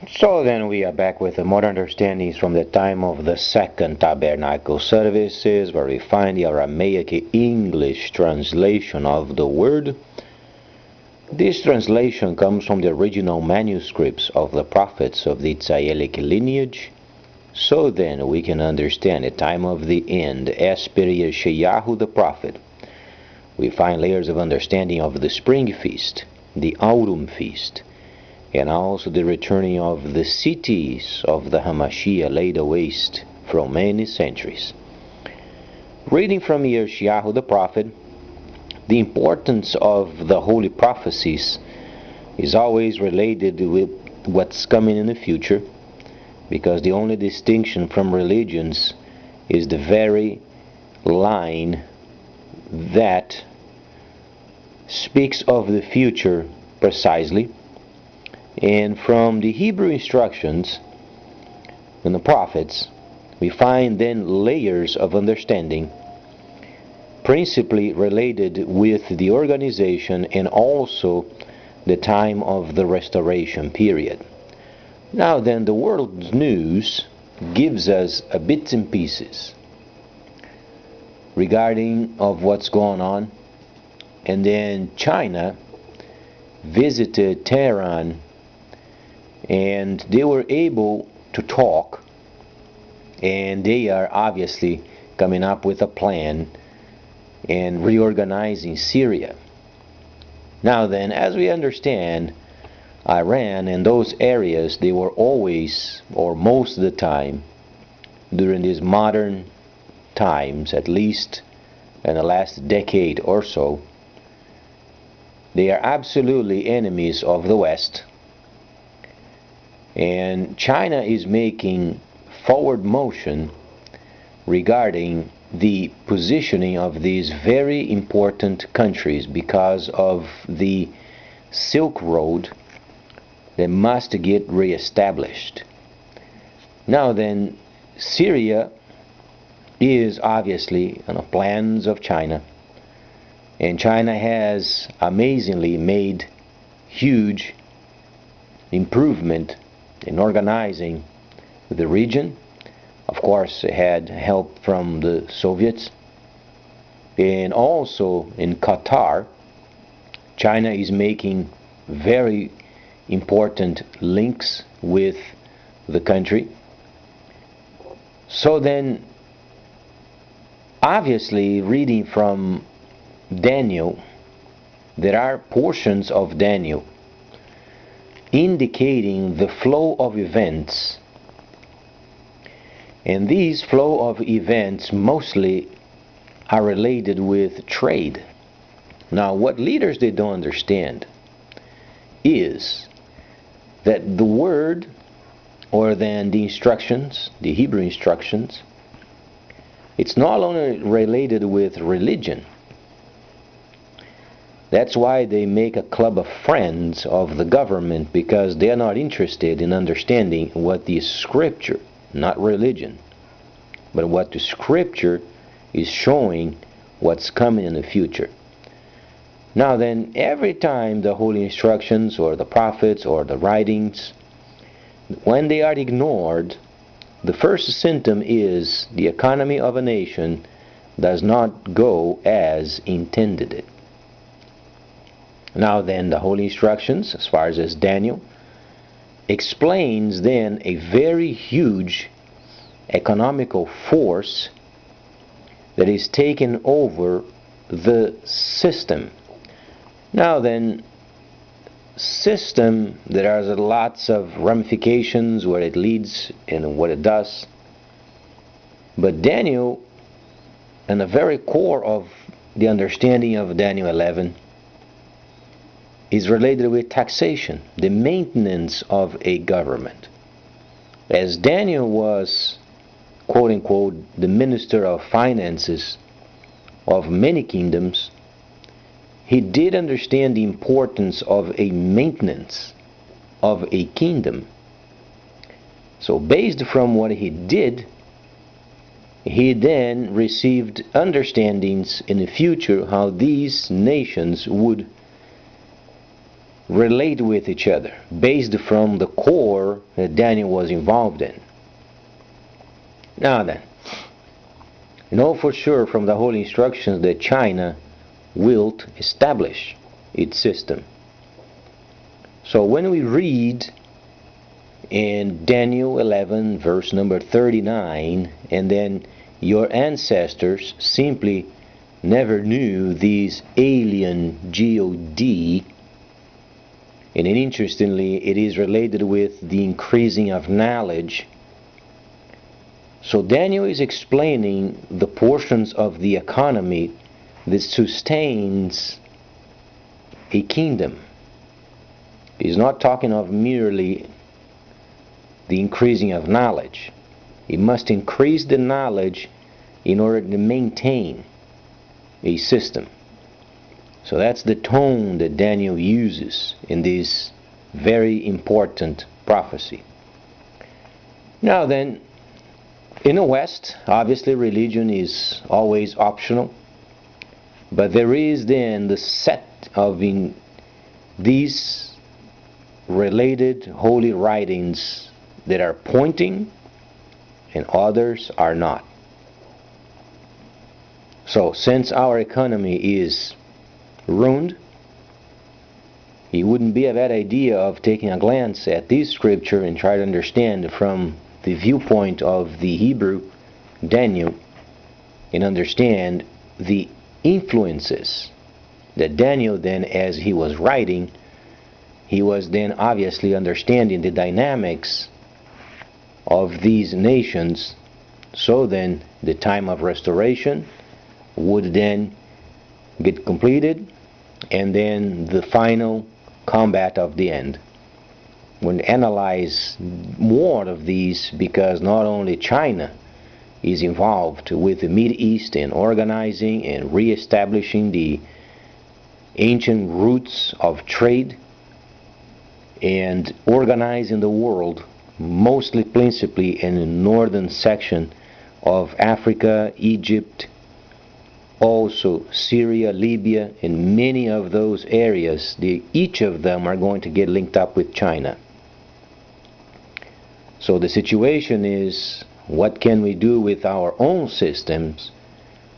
So then we are back with the modern understandings from the time of the Second Tabernacle services, where we find the Aramaic English translation of the word. This translation comes from the original manuscripts of the prophets of the Israelic lineage. So then we can understand the time of the end as per Yeshayahu the prophet. We find layers of understanding of the spring feast, the autumn feast, and also the returning of the cities of the Hamashiach laid waste from many centuries. Reading from Yeshayahu the prophet, the importance of the holy prophecies is always related with what's coming in the future, because the only distinction from religions is the very line that speaks of the future precisely. And from the Hebrew instructions and the prophets, we find then layers of understanding principally related with the organization and also the time of the restoration period. Now then, the world's news gives us a bits and pieces regarding of what's going on. And then China visited Tehran, and they were able to talk, and they are obviously coming up with a plan and reorganizing Syria. Now then, as we understand, Iran and those areas, they were always, or most of the time, during these modern times, at least in the last decade or so, they are absolutely enemies of the West. And China is making forward motion regarding the positioning of these very important countries because of the Silk Road that must get reestablished. Now then, Syria is obviously on the plans of China, and China has amazingly made huge improvement in organizing the region. Of course, it had help from the Soviets. And also in Qatar, China is making very important links with the country. So then, obviously, reading from Daniel, there are portions of Daniel indicating the flow of events, and these flow of events mostly are related with trade. Now, what leaders they don't understand is that the word, or then the instructions, the Hebrew instructions, it's not only related with religion. That's why they make a club of friends of the government, because they are not interested in understanding what the scripture, not religion, but what the scripture is showing what's coming in the future. Now then, every time the holy instructions or the prophets or the writings, when they are ignored, the first symptom is the economy of a nation does not go as intended it. Now then, the holy instructions, as far as Daniel, explains then a very huge economical force that is taking over the system. Now then, system, there are lots of ramifications where it leads and what it does. But Daniel, and the very core of the understanding of Daniel 11, is related with taxation, the maintenance of a government. As Daniel was, quote unquote, the minister of finances of many kingdoms, he did understand the importance of a maintenance of a kingdom. So based from what he did, he then received understandings in the future how these nations would relate with each other based from the core that Daniel was involved in. Now then, know for sure from the Holy Instructions that China will establish its system. So when we read in Daniel 11 verse number 39, and then your ancestors simply never knew these alien God, and interestingly it is related with the increasing of knowledge. So Daniel is explaining the portions of the economy that sustains a kingdom. He's not talking of merely the increasing of knowledge. He must increase the knowledge in order to maintain a system. So that's the tone that Daniel uses in this very important prophecy. Now then, in the West, obviously religion is always optional, but there is then the set of these related holy writings that are pointing and others are not. So since our economy is ruined, it wouldn't be a bad idea of taking a glance at this scripture and try to understand from the viewpoint of the Hebrew Daniel and understand the influences that Daniel then, as he was writing, he was then obviously understanding the dynamics of these nations. So then the time of restoration would then get completed, and then the final combat of the end. We'll analyze more of these because not only China is involved with the Middle East in organizing and re-establishing the ancient roots of trade and organizing the world, mostly principally in the northern section of Africa, Egypt, also Syria, Libya, and many of those areas. Each of them are going to get linked up with China. So the situation is, what can we do with our own systems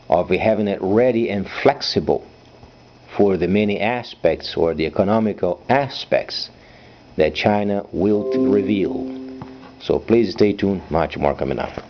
of having it ready and flexible for the many aspects or the economical aspects that China will reveal. So please stay tuned, much more coming up.